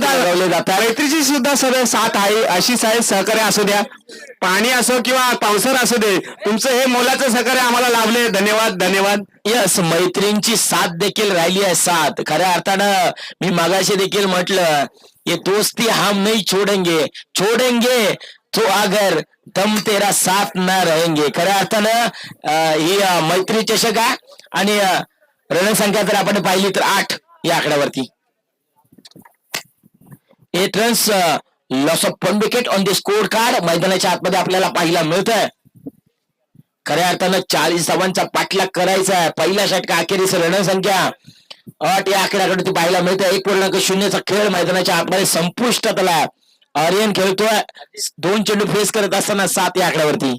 लगावले जातात. मैत्रीची सुद्धा सगळं साथ आहे, अशीच आहे. सहकार्य असू द्या, पाणी असो किंवा पावसाळा असू दे, तुमचं हे मोलाचं सहकार्य आम्हाला लाभले. धन्यवाद धन्यवाद. यस, मैत्रींची साथ देखील राहिली आहे. साथ खऱ्या अर्थानं मी मगाशी देखील म्हटलं, ये दोस्ती हम नहीं छोडेंगे, छोडेंगे तो अगर दम तेरा साथ ना रहेंगे. खऱ्या अर्थानं ही मैत्री चषक आहे आणि रणसंख्या जर आपण पाहिली तर 8 या आकड्यावरती. 8 runs loss of 1 wicket on the score card मैदानाच्या आतमध्ये आपल्याला पाहायला मिळतंय. खऱ्या अर्थानं 40 धावांचा पाठलाग करायचा आहे. पहिल्या षटका अखेरीस रणसंख्या 8 या आकड्याकडे ती पाहायला मिळते. 1.0 खेळ मैदानाच्या आतमध्ये संपुष्टात आला. आर्यन खेळतोय 2 चेंडू फेस करत असताना 7 या आकड्यावरती.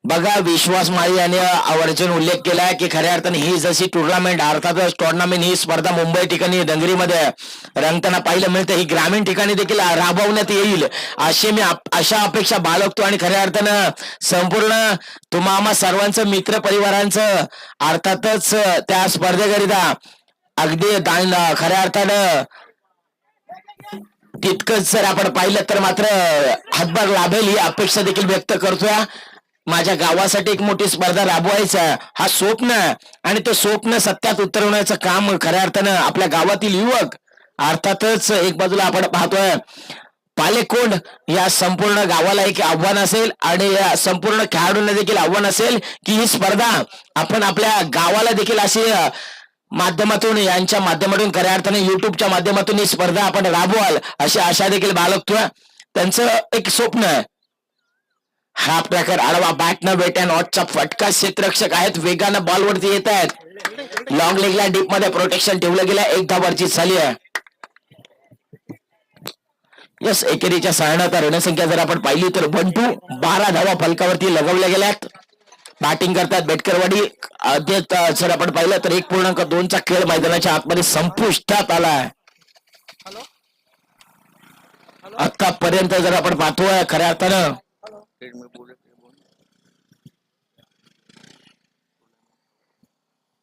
बघा, विश्वास माळी याने आवर्जून उल्लेख केलाय की खऱ्या अर्थाने ही जशी टुर्नामेंट, अर्थातच टुर्नामेंट ही स्पर्धा मुंबई ठिकाणी डंगरीमध्ये रंगताना पाहायला मिळते, ही ग्रामीण ठिकाणी देखील राबवण्यात येईल अशी मी अशा अपेक्षा बाळगतो. आणि खऱ्या अर्थानं संपूर्ण तुम्हा सर्वांचं, मित्र परिवारांचं अर्थातच त्या स्पर्धेकरिता अगदी खऱ्या अर्थानं तितकंच जर आपण पाहिलं तर मात्र हातभार लाभेल ही अपेक्षा देखील व्यक्त करतोय. माझ्या गावासाठी एक मोठी स्पर्धा राबवायचा हा स्वप्न आणि तो स्वप्न सत्यात उतरवण्याचं काम खऱ्या अर्थानं आपल्या गावातील युवक, अर्थातच एक बाजूला आपण पाहतोय पालेकोंड या संपूर्ण गावाला एक आव्हान असेल आणि या संपूर्ण खेळाडूंना देखील आव्हान असेल की ही स्पर्धा आपण आपल्या गावाला देखील अशी माध्यमातून, यांच्या माध्यमातून, खऱ्या अर्थाने युट्यूबच्या माध्यमातून ही स्पर्धा आपण राबवाल अशी आशा देखील बाळगतोय. त्यांचं एक स्वप्न आहे. हा प्रकार आडवा बॅट न बेट्या नॉटचा फटका. क्षेत्ररक्षक आहेत, वेगानं बॉलवरती येत आहेत. लॉंग लेगला डीप मध्ये प्रोटेक्शन ठेवलं गेलं. 1 धावाची झाली आहे. यस, एकेरीच्या सहाय्यानं रणसंख्या जर आपण पाहिली तर 12 धावा फलकावरती लगवल्या गेल्यात. बॅटिंग करतात बेटकरवाडी. जर आपण पाहिलं तर 1.2 खेळ मैदानाच्या आतमध्ये संपुष्टात आलाय. आतापर्यंत जर आपण पाहतोय खऱ्या अर्थानं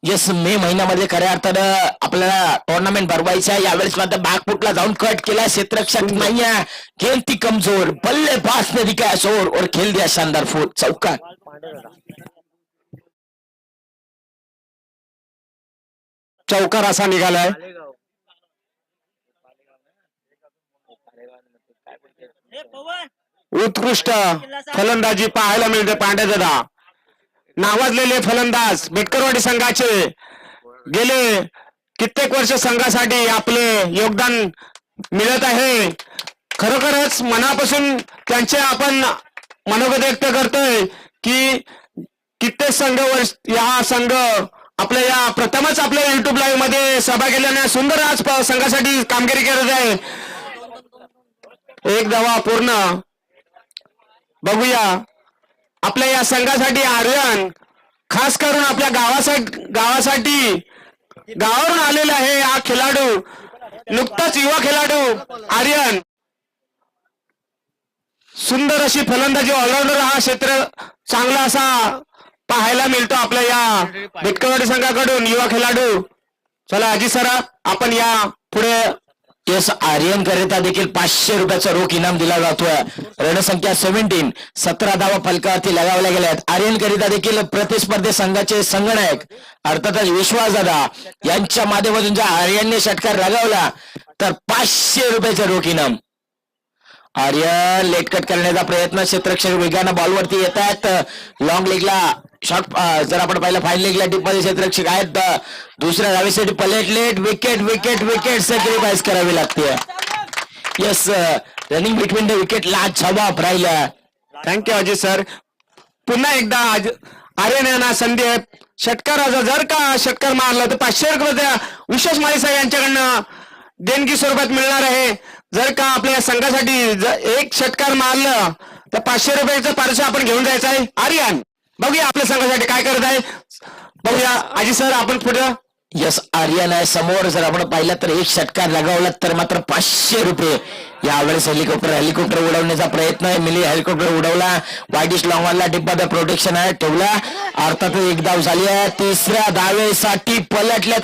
येस, मे महिन्यामध्ये खऱ्या अर्थानं आपल्याला टुर्नामेंट भरवायचं आहे. यावेळेस मात्र बॅकफुटला जाऊन कट केला. क्षेत्ररक्षक नाही आहे, खेल ती कमजोर, बल्लेबाज ने दिखाया जोर और खेल दिया शानदार फूल. चौका चौकार असा निघालाय. उत्कृष्ट फलंदाजी पाहायला मिळते पांड्यादादा. नावाजलेले फलंदाज बेटकरवाडी संघाचे गेले कित्येक वर्ष संघासाठी आपले योगदान मिळत आहे. खरोखरच मनापासून त्यांचे आपण मनोगत व्यक्त करतोय की कित्येक संघ आपल्या या प्रथमच आपल्या युट्यूब लाईव्ह मध्ये सहभाग केल्याने सुंदर आज संघासाठी कामगिरी करत आहे. 1 धावा पूर्ण. बघूया आपल्या या संघासाठी आर्यन खास करून आपल्या गावासाठी गावावरून आलेला आहे हा खेळाडू, नुकताच युवा खेळाडू आर्यन. सुंदर अशी फलंदाजी, ऑलराऊंडर हा क्षेत्र चांगला असा पाहायला मिळतो आपल्या या बेटकरवाडी संघाकडून युवा खेळाडू. चला अजी सरा, आपण या पुढे. येस, आर्यन करिता देखील 500 रुपयाचा रोख इनाम दिला जातोय. रणसंख्या 17 धावा फलकावरती लगावल्या गेल्यात. आर्यन करिता देखील प्रतिस्पर्धी संघाचे संगणक अर्थातच विश्वासदादा यांच्या माध्यमातून जर आर्यनने षटकार लगावला तर 500 रुपयाचा रोख इनाम. आर्यन लेटकट करण्याचा प्रयत्न. क्षेत्ररक्षक वेगानं बॉलवरती येत आहेत. लॉंग लेगला शॉट जर आपण पाहिलं, फाईन लेगला डीप मध्ये क्षेत्ररक्षक आहेत. दुसऱ्या धावेसाठी पलेट लेट विकेट विकेट विकेट सॅक्रिफाईस करावी लागते. Yes, running between the wicket ला जबाब राहिला. Thank you Ajay sir. पुन्हा एकदा आर्यन यांना संधी आहे. षटकाराचा जर का षटकार मारला तर 500 रुपये विश्वास माळी साहेब यांच्याकडनं देणगी स्वरूपात मिळणार आहे. जर का आपल्या संघासाठी एक षटकार मारलं तर 500 रुपयाचं पारितोषिक आपण घेऊन जायचं आहे. आर्यन, बघूया आपल्या संघासाठी काय करत आहे. बघूया अजी सर, आपण पुढे. यस, आर्यन आहे समोर. जर आपण पाहिलं तर एक षटकार लगावला तर मात्र 500 रुपये यावेळेस हेलिकॉप्टर उडवण्याचा प्रयत्न आहे. मिली हेलिकॉप्टर उडवला. वाईडिश लॉंगॉनला डिब्बा प्रोटेक्शन आहे ठेवला. अर्थात एक धाव झाली आहे. तिसऱ्या धावेसाठी पलटल्यात